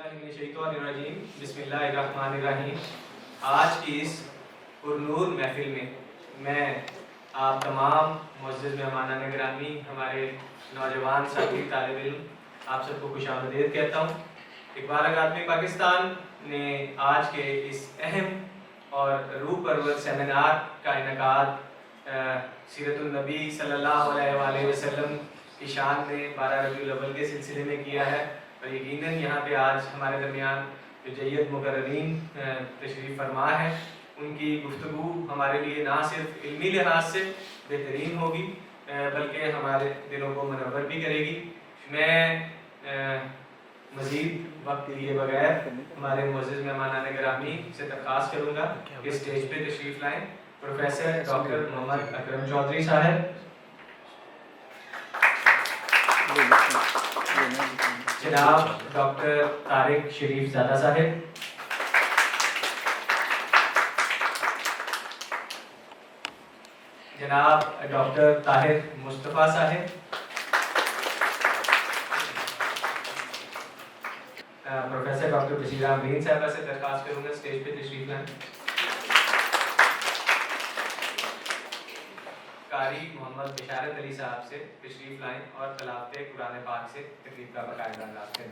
बिस्मिल्लाहिर्रहमानिर्रहीम। बिस्मिल्लाहिर्रहमानिर्रहीम। आज की इस पुरनूर महफिल में मैं आप तमाम मुअज़्ज़िज़ मेहमानान गिरामी, हमारे नौजवान साथी तालिब इल्म, आप सबको खुशामदीद कहता हूँ। इक़बाल अकादमी पाकिस्तान ने आज के इस अहम और रूह परवर सेमिनार का इनेकाद सीरतुन नबी सल्लल्लाहु अलैहि वसल्लम की शान में 12 रबीउल अव्वल के सिलसिले में किया है। और यकीनन यहाँ पे आज हमारे दरमियान जो जय्यद मुकर्ररीन तशरीफ़ फरमा है, उनकी गुफ्तगू हमारे लिए ना सिर्फ इल्मी लिहाज से बेहतरीन होगी बल्कि हमारे दिलों को मुनव्वर भी करेगी। मैं मज़ीद वक्त लिए बगैर हमारे मुअज़्ज़िज़ मेहमानान गिरामी से दरख्वास्त करूँगा कि स्टेज पे तशरीफ़ लाएँ। प्रोफेसर डॉक्टर मोहम्मद अकरम चौधरी साहब, जनाब डॉक्टर तारिक शरीफ ज़ादा साहब, जनाब डॉक्टर ताहिर मुस्तफ़ा साहब, प्रोफेसर डॉक्टर बशीरा अमीन साहबा से दरख्वास्त करूँगा स्टेज पे तशरीफ़ लाएँ। कारी मोहम्मद बिशारत अली साहब से तशरीफ़ लाएँ और तलावत कुरान पाक से तकरीब का बाकायदा आगाज़ करें।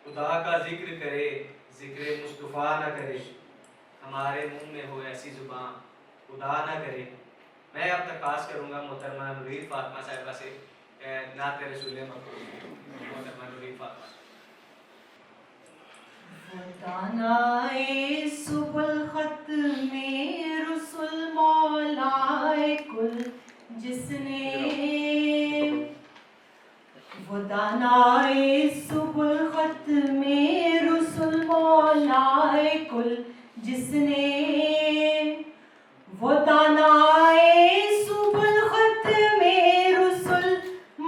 खुदा का जिक्र करे, जिक्र मुस्तफ़ा न करे, हमारे मुंह में हो ऐसी ज़ुबान खुदा न करे। मैं अब दरख्वास्त करूँगा मोहतरमा नूरीन फातिमा साहिबा से नात रसूल मक़बूल। मोहतरमा नूरीन फातिमा। دانائے سبل ختم رسل مولائے کل جس نے، وہ دانائے سبل ختم رسل مولائے کل جس نے، وہ دانائے سبل ختم رسل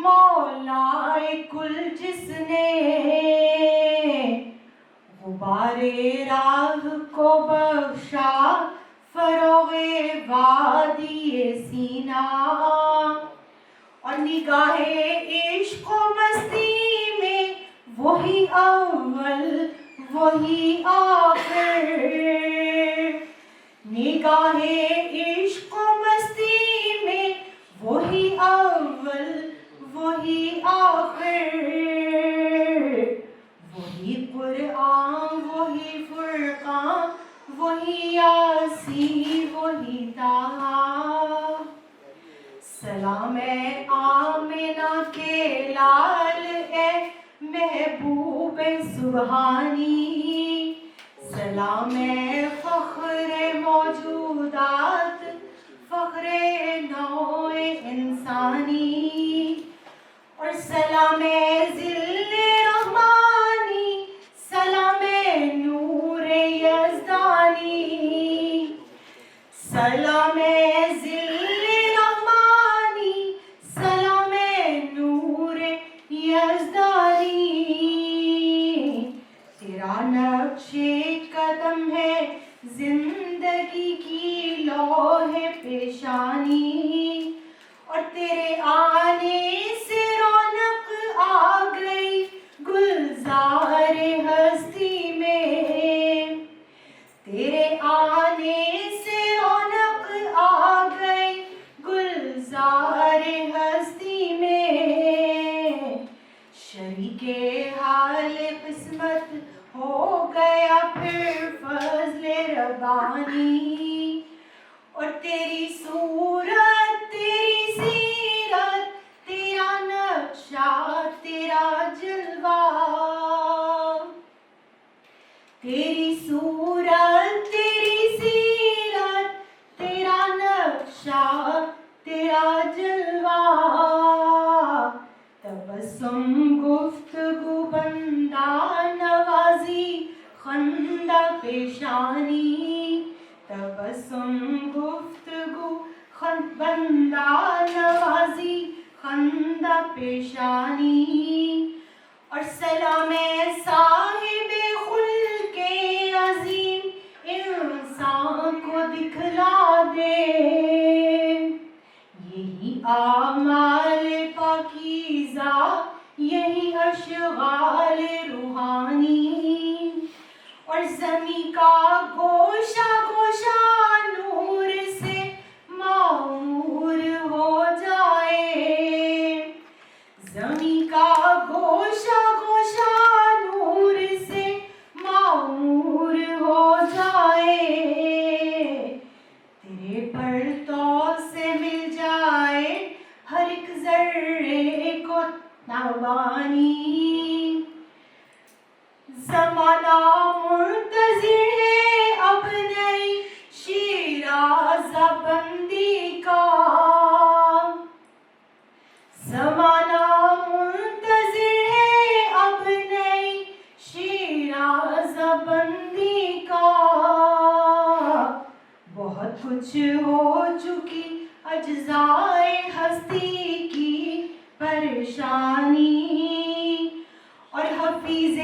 مولائے کل جس نے، غبار راہ کو بخشا فروغ وادی سینا، اور نگاہ عشق و مستی میں وہی اول وہی آخر، نگاہ عشق و مستی میں وہی اول وہی آخر، وہی قرآن وہی فرقان وہی یاسین وہی طٰہٰ، سلام اے آمنہ کے لال اے محبوب سبحانی، سلام اے فخر موجودات فخر نوع انسانی، اور سلام ذل رحمانی، سلام نور یزدانی، سلام ذل رحمانی، سلام نور یزدانی، تیرا نقش قدم ہے زندگی کی لوح پیشانی، اور تیرے آنے سے رونق آ گئی گلزار ہستی میں، تیرے آنے سے رونق آ گئی گلزار ہستی میں، شریک حال قسمت ہو گیا پھر فضل ربانی، اور تیری صورت تیری سیرت تیرا نقشہ تیرا جلوہ، تیری صورت تیری سیرت تیرا نقشہ تیرا جلوہ، تبسم گفتگو بندہ نوازی خندہ پیشانی، تبسم گفتگو بندہ نوازی خندہ پیشانی، اور سلام صاحب خلق عظیم انسان کو دکھلا دے، یہی اعمال پاکیزہ یہی اشغال روحانی، اور زمیں کا گوشہ گوشہ نور سے معمور ہو جائے، زمیں کا گوشہ گوشہ نور سے معمور ہو جائے، تیرے پرتو سے مل جائے ہر ایک ذرے کو تابانی، زمانہ منتظر ہے اب نئی شیراز بندی کا، زمانہ منتظر ہے اب نئی شیراز بندی کا، بہت کچھ ہو چکی اجزائے ہستی کی پریشانی، اور حفیظ